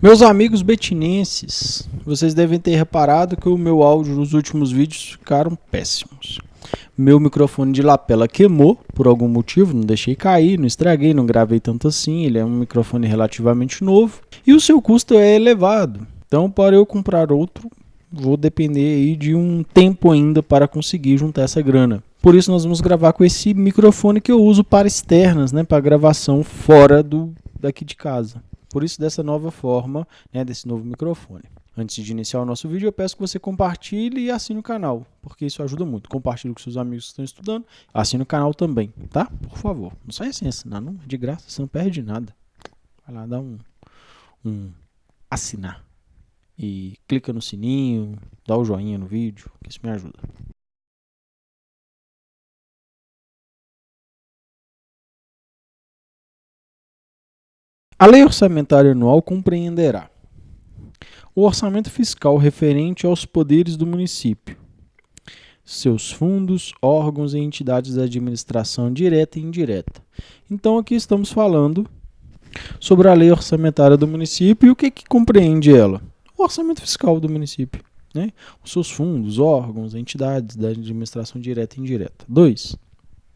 Meus amigos betinenses, vocês devem ter reparado que o meu áudio nos últimos vídeos ficaram péssimos. Meu microfone de lapela queimou por algum motivo, não deixei cair, não estraguei, não gravei tanto assim, ele é um microfone relativamente novo e o seu custo é elevado. Então, para eu comprar outro, vou depender aí de um tempo ainda para conseguir juntar essa grana. Por isso nós vamos gravar com esse microfone que eu uso para externas, para gravação fora daqui de casa. Por isso, dessa nova forma, desse novo microfone. Antes de iniciar o nosso vídeo, eu peço que você compartilhe e assine o canal, porque isso ajuda muito. Compartilhe com seus amigos que estão estudando, assine o canal também, tá? Por favor, não sai sem assinar, não, de graça, você não perde nada. Vai lá, dá um assinar e clica no sininho, dá o joinha no vídeo, que isso me ajuda. A Lei Orçamentária Anual compreenderá o orçamento fiscal referente aos poderes do município, seus fundos, órgãos e entidades da administração direta e indireta. Então aqui estamos falando sobre a Lei Orçamentária do município e o que compreende ela? O orçamento fiscal do município, os seus fundos, órgãos, entidades da administração direta e indireta. 2.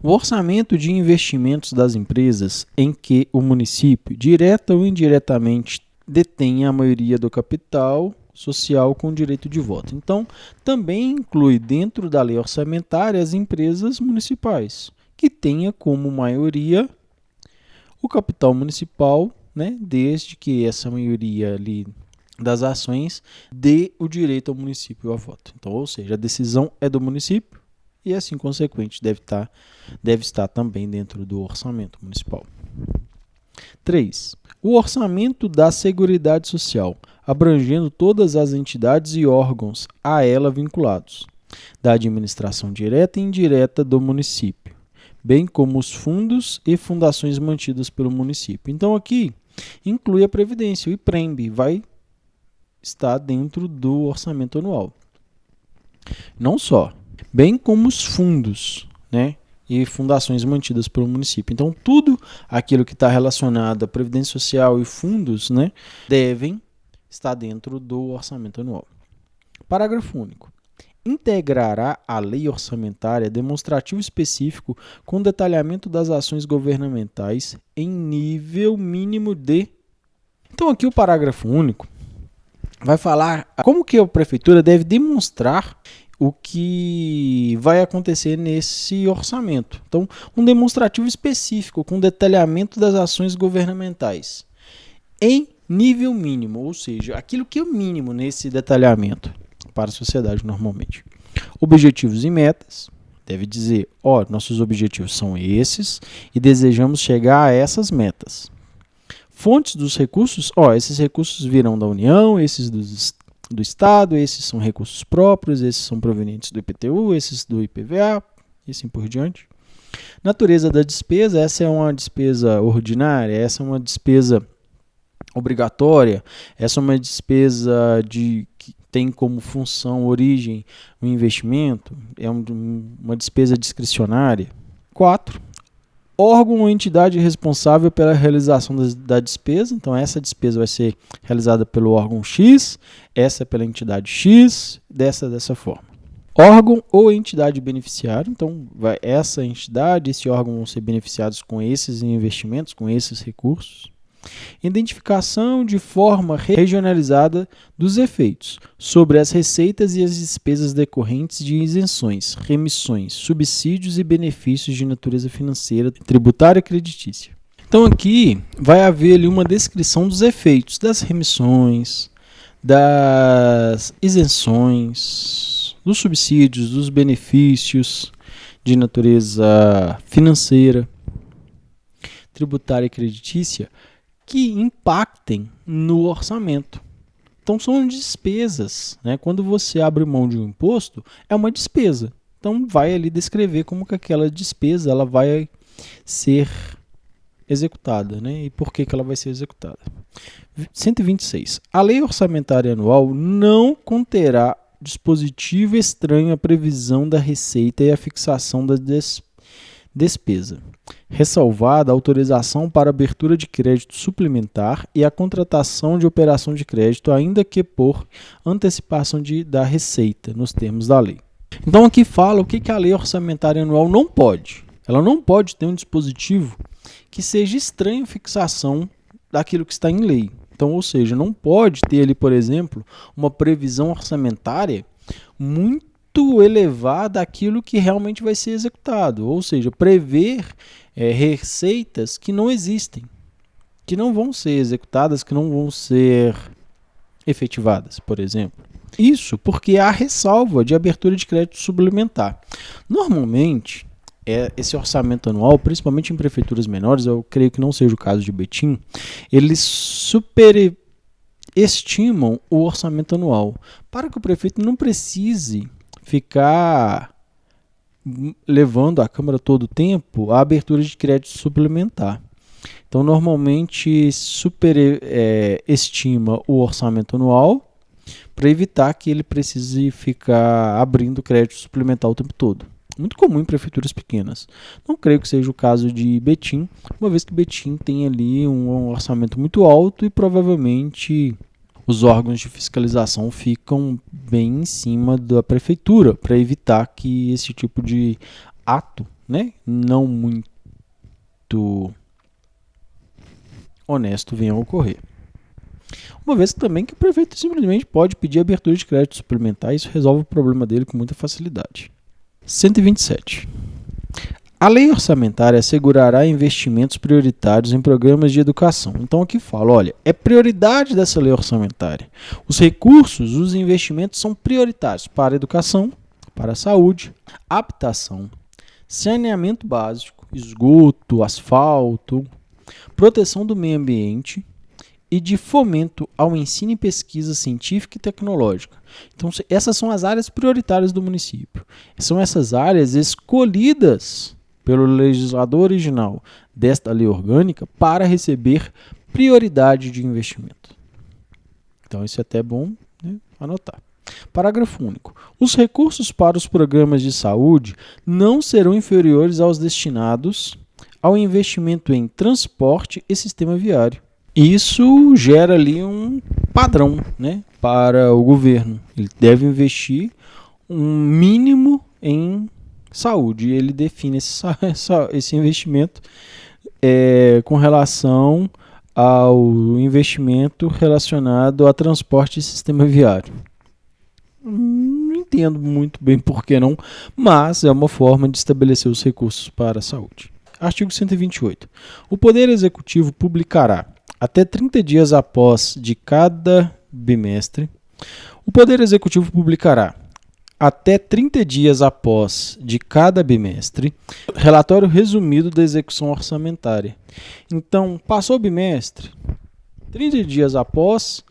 O orçamento de investimentos das empresas em que o município, direta ou indiretamente, detém a maioria do capital social com direito de voto. Então, também inclui dentro da lei orçamentária as empresas municipais, que tenha como maioria o capital municipal, desde que essa maioria ali das ações dê o direito ao município a voto. Então, ou seja, a decisão é do município, e assim, consequente, deve estar também dentro do orçamento municipal. 3. O orçamento da Seguridade Social, abrangendo todas as entidades e órgãos a ela vinculados, da administração direta e indireta do município, bem como os fundos e fundações mantidas pelo município. Então, aqui, inclui a Previdência, o IPREMB, vai estar dentro do orçamento anual. Não só, bem como os fundos, e fundações mantidas pelo município. Então, tudo aquilo que está relacionado à Previdência Social e fundos, devem estar dentro do orçamento anual. Parágrafo único. Integrará a lei orçamentária demonstrativo específico com detalhamento das ações governamentais em nível mínimo de... Então, aqui o parágrafo único vai falar como que a prefeitura deve demonstrar o que vai acontecer nesse orçamento. Então, um demonstrativo específico com detalhamento das ações governamentais em nível mínimo, ou seja, aquilo que é o mínimo nesse detalhamento para a sociedade normalmente. Objetivos e metas, deve dizer, nossos objetivos são esses e desejamos chegar a essas metas. Fontes dos recursos, esses recursos virão da União, esses do Estado, esses são recursos próprios, esses são provenientes do IPTU, esses do IPVA, e assim por diante. Natureza da despesa, essa é uma despesa ordinária, essa é uma despesa obrigatória, essa é uma despesa que tem como função, origem, um investimento, é uma despesa discricionária. 4. Órgão ou entidade responsável pela realização da despesa. Então, essa despesa vai ser realizada pelo órgão X, essa pela entidade X, dessa forma. Órgão ou entidade beneficiária. Então, essa entidade, esse órgão vão ser beneficiados com esses investimentos, com esses recursos. Identificação de forma regionalizada dos efeitos sobre as receitas e as despesas decorrentes de isenções, remissões, subsídios e benefícios de natureza financeira, tributária e creditícia. Então aqui vai haver ali uma descrição dos efeitos das remissões, das isenções, dos subsídios, dos benefícios de natureza financeira, tributária e creditícia, que impactem no orçamento. Então, são despesas. Quando você abre mão de um imposto, é uma despesa. Então, vai ali descrever como que aquela despesa ela vai ser executada, e por que ela vai ser executada. 126. A lei orçamentária anual não conterá dispositivo estranho à previsão da receita e à fixação despesa, ressalvada a autorização para abertura de crédito suplementar e a contratação de operação de crédito, ainda que por antecipação da receita, nos termos da lei. Então aqui fala o que a lei orçamentária anual não pode. Ela não pode ter um dispositivo que seja estranho à fixação daquilo que está em lei. Então, ou seja, não pode ter ali, por exemplo, uma previsão orçamentária muito elevada àquilo que realmente vai ser executado. Ou seja, prever receitas que não existem, que não vão ser executadas, que não vão ser efetivadas, por exemplo. Isso porque há ressalva de abertura de crédito suplementar. Normalmente, esse orçamento anual, principalmente em prefeituras menores, eu creio que não seja o caso de Betim, eles superestimam o orçamento anual, para que o prefeito não precise ficar levando à Câmara todo o tempo a abertura de crédito suplementar. Então, normalmente, superestima o orçamento anual para evitar que ele precise ficar abrindo crédito suplementar o tempo todo. Muito comum em prefeituras pequenas. Não creio que seja o caso de Betim, uma vez que Betim tem ali um orçamento muito alto e provavelmente os órgãos de fiscalização ficam bem em cima da prefeitura para evitar que esse tipo de ato, né, não muito honesto venha a ocorrer. Uma vez também que o prefeito simplesmente pode pedir abertura de crédito suplementar e isso resolve o problema dele com muita facilidade. 127. A lei orçamentária assegurará investimentos prioritários em programas de educação. Então aqui fala, olha, é prioridade dessa lei orçamentária. Os recursos, os investimentos são prioritários para a educação, para a saúde, habitação, saneamento básico, esgoto, asfalto, proteção do meio ambiente e de fomento ao ensino e pesquisa científica e tecnológica. Então, essas são as áreas prioritárias do município. São essas áreas escolhidas pelo legislador original desta lei orgânica para receber prioridade de investimento. Então, isso é até bom, né, anotar. Parágrafo único. Os recursos para os programas de saúde não serão inferiores aos destinados ao investimento em transporte e sistema viário. Isso gera ali um padrão, né, para o governo. Ele deve investir um mínimo em saúde. E ele define esse investimento com relação ao investimento relacionado a transporte e sistema viário. Não entendo muito bem por que não, mas é uma forma de estabelecer os recursos para a saúde. Artigo 128. O Poder Executivo publicará até 30 dias após de cada bimestre, o Poder Executivo publicará, até 30 dias após de cada bimestre, relatório resumido da execução orçamentária. Então, passou o bimestre, 30 dias após,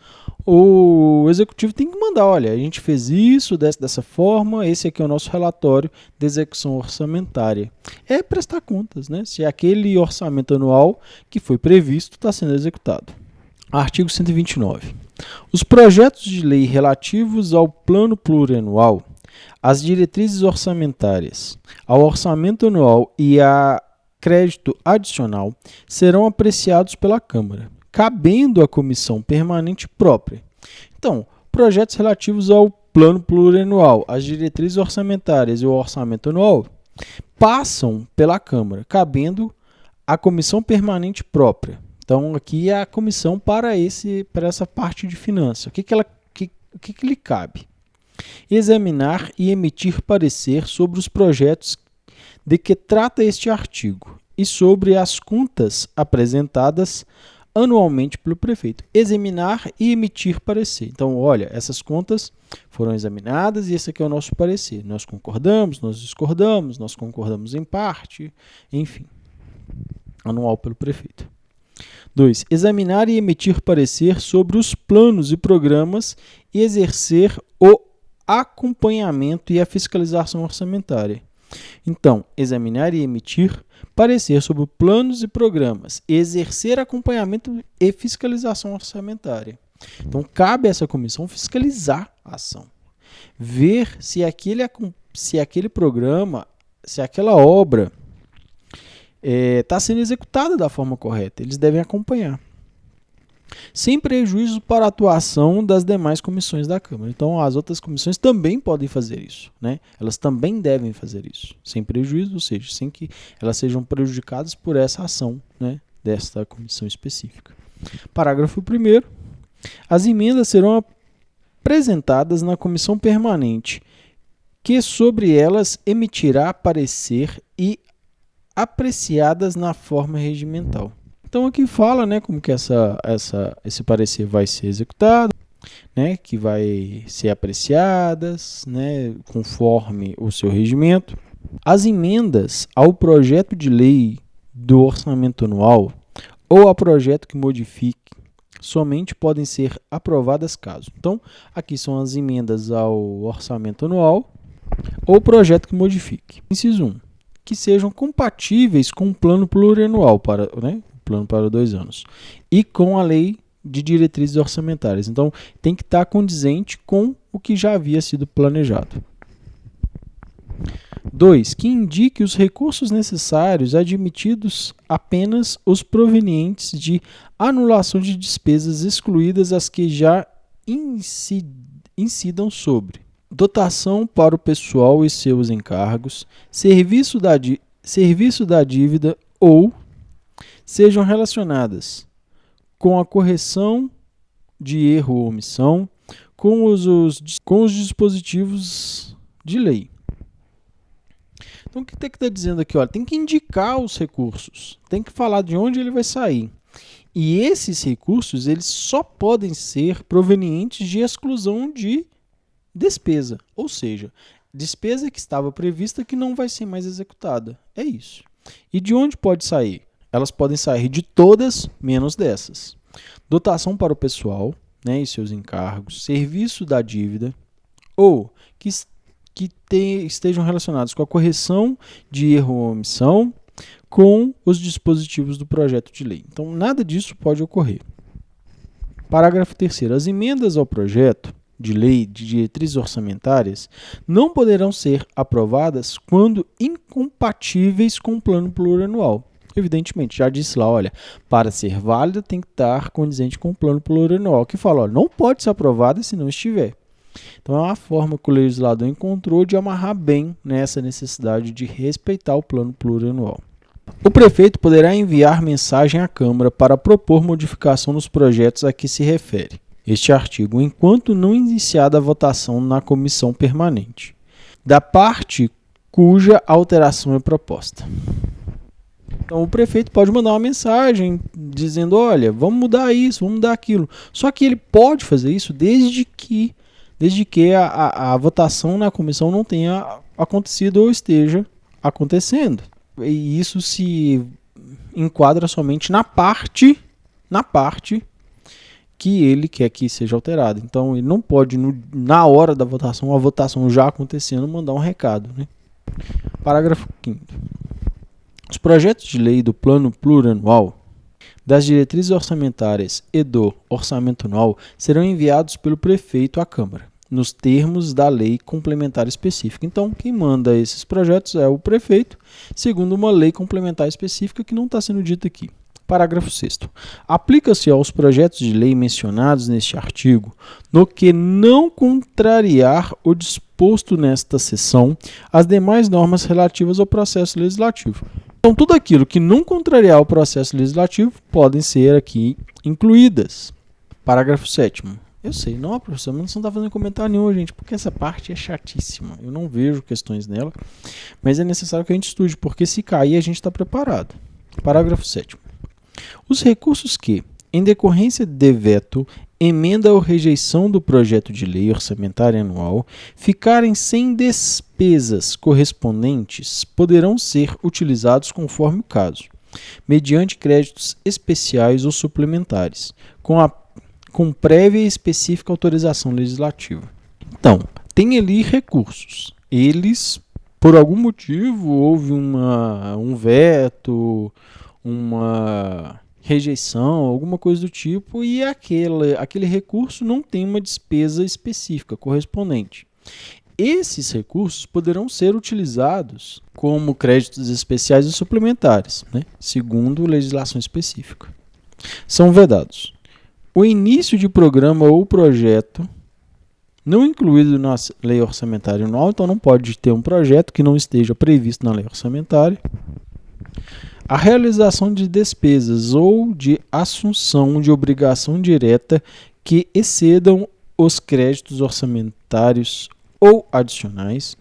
o Executivo tem que mandar, olha, a gente fez isso dessa forma, esse aqui é o nosso relatório de execução orçamentária. É prestar contas, né? Se aquele orçamento anual que foi previsto está sendo executado. Artigo 129. Os projetos de lei relativos ao plano plurianual, às diretrizes orçamentárias, ao orçamento anual e a crédito adicional serão apreciados pela Câmara, cabendo à comissão permanente própria. Então, projetos relativos ao plano plurianual, às diretrizes orçamentárias e ao orçamento anual passam pela Câmara, cabendo à comissão permanente própria. Então, aqui é a comissão para essa parte de finanças. O que lhe cabe? Examinar e emitir parecer sobre os projetos de que trata este artigo e sobre as contas apresentadas anualmente pelo prefeito. Examinar e emitir parecer. Então, olha, essas contas foram examinadas e esse aqui é o nosso parecer. Nós concordamos, nós discordamos, nós concordamos em parte, enfim. Anual pelo prefeito. 2. Examinar e emitir parecer sobre os planos e programas e exercer o acompanhamento e a fiscalização orçamentária. Então, examinar e emitir parecer sobre planos e programas, exercer acompanhamento e fiscalização orçamentária. Então, cabe a essa comissão fiscalizar a ação, ver se aquele programa, se aquela obra está sendo executada da forma correta. Eles devem acompanhar, sem prejuízo para a atuação das demais comissões da Câmara. Então, as outras comissões também podem fazer isso, né? Elas também devem fazer isso, sem prejuízo, ou seja, sem que elas sejam prejudicadas por essa ação, né, desta comissão específica. Parágrafo 1º. As emendas serão apresentadas na comissão permanente, que sobre elas emitirá parecer e apreciadas na forma regimental. Então aqui fala, né, como que esse parecer vai ser executado, né, que vai ser apreciadas, né, conforme o seu regimento. As emendas ao projeto de lei do orçamento anual ou a projeto que modifique somente podem ser aprovadas caso. Então, aqui são as emendas ao orçamento anual ou projeto que modifique. Inciso 1. Que sejam compatíveis com o plano plurianual plano para 2 anos, e com a lei de diretrizes orçamentárias. Então, tem que estar condizente com o que já havia sido planejado. 2. Que indique os recursos necessários admitidos apenas os provenientes de anulação de despesas, excluídas as que já incidam sobre dotação para o pessoal e seus encargos, serviço da dívida ou sejam relacionadas com a correção de erro ou omissão, com os dispositivos de lei. Então, o que tem que estar dizendo aqui? Olha, tem que indicar os recursos, tem que falar de onde ele vai sair. E esses recursos, eles só podem ser provenientes de exclusão de despesa, ou seja, despesa que estava prevista que não vai ser mais executada. É isso. E de onde pode sair? Elas podem sair de todas, menos dessas. Dotação para o pessoal, né, e seus encargos, serviço da dívida, ou que estejam relacionados com a correção de erro ou omissão, com os dispositivos do projeto de lei. Então, nada disso pode ocorrer. Parágrafo 3º. As emendas ao projeto de lei de diretrizes orçamentárias não poderão ser aprovadas quando incompatíveis com o plano plurianual. Evidentemente, já disse lá, olha, para ser válida tem que estar condizente com o plano plurianual, que fala, olha, não pode ser aprovada se não estiver. Então, é uma forma que o legislador encontrou de amarrar bem nessa necessidade de respeitar o plano plurianual. O prefeito poderá enviar mensagem à Câmara para propor modificação nos projetos a que se refere este artigo, enquanto não iniciada a votação na comissão permanente, da parte cuja alteração é proposta. Então, o prefeito pode mandar uma mensagem dizendo, olha, vamos mudar isso, vamos mudar aquilo. Só que ele pode fazer isso desde que a votação na comissão não tenha acontecido ou esteja acontecendo. E isso se enquadra somente na parte que ele quer que seja alterada. Então, ele não pode, na hora da votação, a votação já acontecendo, mandar um recado, né? Parágrafo 5º. Os projetos de lei do plano plurianual, das diretrizes orçamentárias e do orçamento anual serão enviados pelo prefeito à Câmara, nos termos da lei complementar específica. Então, quem manda esses projetos é o prefeito, segundo uma lei complementar específica que não está sendo dita aqui. Parágrafo 6º. Aplica-se aos projetos de lei mencionados neste artigo, no que não contrariar o disposto nesta seção, as demais normas relativas ao processo legislativo. Então, tudo aquilo que não contrariar o processo legislativo podem ser aqui incluídas. Parágrafo 7º. Eu sei, não, professor, mas não está fazendo comentário nenhum, gente, porque essa parte é chatíssima. Eu não vejo questões nela, mas é necessário que a gente estude, porque se cair a gente está preparado. Parágrafo 7º. Os recursos que, em decorrência de veto, emenda ou rejeição do projeto de lei orçamentária anual, ficarem sem despesas correspondentes, poderão ser utilizados conforme o caso, mediante créditos especiais ou suplementares, com prévia e específica autorização legislativa. Então, tem ali recursos. Eles, por algum motivo, houve um veto, uma rejeição, alguma coisa do tipo, e aquele recurso não tem uma despesa específica correspondente. esses recursos poderão ser utilizados como créditos especiais e suplementares, né, segundo legislação específica. São vedados o início de programa ou projeto não incluído na lei orçamentária anual, então não pode ter um projeto que não esteja previsto na lei orçamentária. A realização de despesas ou de assunção de obrigação direta que excedam os créditos orçamentários ou adicionais.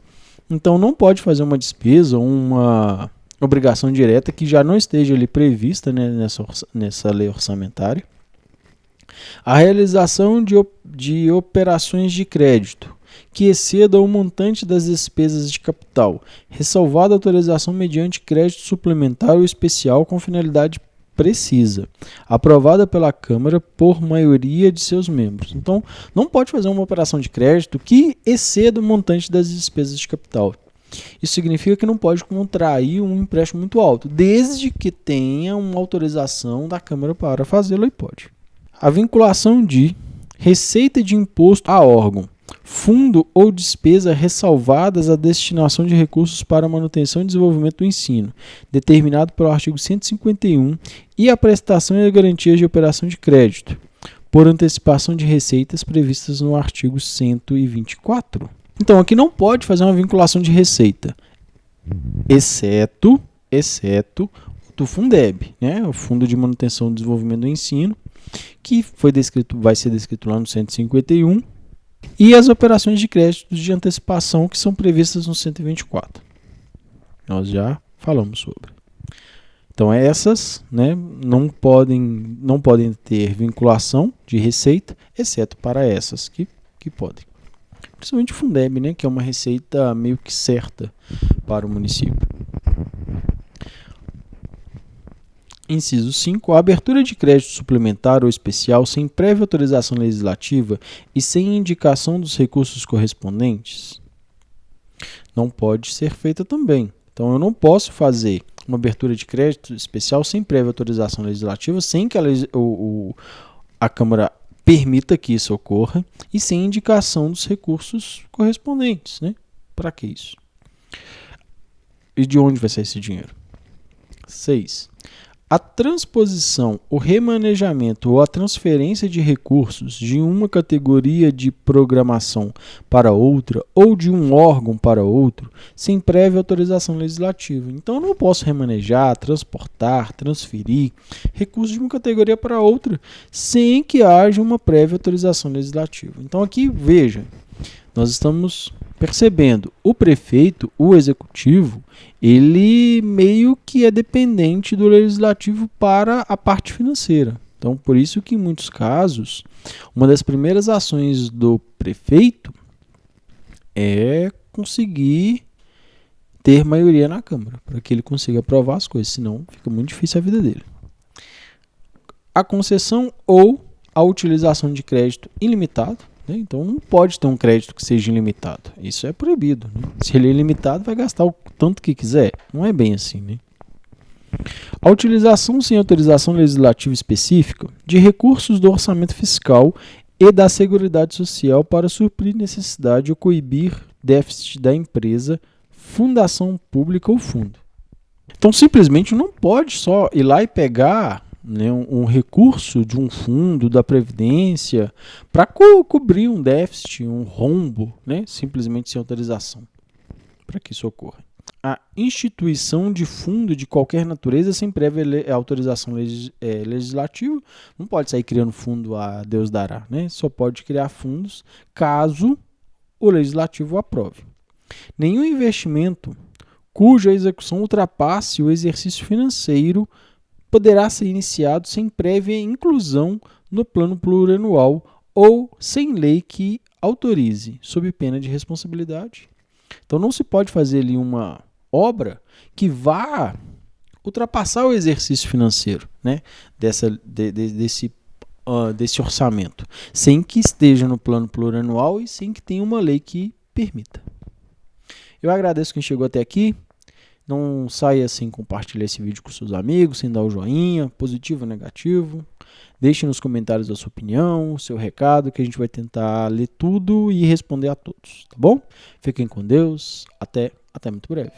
Então não pode fazer uma despesa ou uma obrigação direta que já não esteja ali prevista, né, nessa lei orçamentária. A realização de operações de crédito que excedam o montante das despesas de capital, ressalvada a autorização mediante crédito suplementar ou especial com finalidade precisa, aprovada pela Câmara por maioria de seus membros. Então, não pode fazer uma operação de crédito que exceda o montante das despesas de capital. Isso significa que não pode contrair um empréstimo muito alto, desde que tenha uma autorização da Câmara para fazê-lo, e pode. A vinculação de receita de imposto a órgão, fundo ou despesa ressalvadas a destinação de recursos para manutenção e desenvolvimento do ensino, determinado pelo artigo 151, e a prestação e a garantia de operação de crédito, por antecipação de receitas previstas no artigo 124. Então, aqui não pode fazer uma vinculação de receita, exceto do Fundeb, né? O Fundo de Manutenção e Desenvolvimento do Ensino, que vai ser descrito lá no 151, e as operações de crédito de antecipação que são previstas no 124. Nós já falamos sobre. Então essas, né, não podem ter vinculação de receita, exceto para essas que podem. Principalmente o Fundeb, né, que é uma receita meio que certa para o município. Inciso 5. A abertura de crédito suplementar ou especial sem prévia autorização legislativa e sem indicação dos recursos correspondentes não pode ser feita também. Então, eu não posso fazer uma abertura de crédito especial sem prévia autorização legislativa, sem que a Câmara permita que isso ocorra e sem indicação dos recursos correspondentes, né? Para que isso? E de onde vai sair esse dinheiro? 6. A transposição, o remanejamento ou a transferência de recursos de uma categoria de programação para outra ou de um órgão para outro sem prévia autorização legislativa. Então, eu não posso remanejar, transportar, transferir recursos de uma categoria para outra sem que haja uma prévia autorização legislativa. Então, aqui, veja, nós estamos percebendo, o prefeito, o executivo, ele meio que é dependente do legislativo para a parte financeira. Então, por isso que em muitos casos, uma das primeiras ações do prefeito é conseguir ter maioria na Câmara, para que ele consiga aprovar as coisas, senão fica muito difícil a vida dele. A concessão ou a utilização de crédito ilimitado. Então, não pode ter um crédito que seja ilimitado. Isso é proibido. Né? Se ele é ilimitado, vai gastar o tanto que quiser. Não é bem assim. Né? A utilização sem autorização legislativa específica de recursos do orçamento fiscal e da Seguridade Social para suprir necessidade ou coibir déficit da empresa, fundação pública ou fundo. Então, simplesmente não pode só ir lá e pegar, né, um recurso de um fundo da Previdência para cobrir um déficit, um rombo, né, simplesmente sem autorização, para que isso ocorra. A instituição de fundo de qualquer natureza sem prévia autorização legislativa não pode sair criando fundo a Deus dará, né? Só pode criar fundos caso o legislativo aprove. Nenhum investimento cuja execução ultrapasse o exercício financeiro poderá ser iniciado sem prévia inclusão no plano plurianual ou sem lei que autorize, sob pena de responsabilidade. Então não se pode fazer ali uma obra que vá ultrapassar o exercício financeiro, né, desse orçamento, sem que esteja no plano plurianual e sem que tenha uma lei que permita. Eu agradeço quem chegou até aqui. Não saia sem compartilhar esse vídeo com seus amigos, sem dar o joinha, positivo ou negativo. Deixe nos comentários a sua opinião, o seu recado, que a gente vai tentar ler tudo e responder a todos, tá bom? Fiquem com Deus, até muito breve.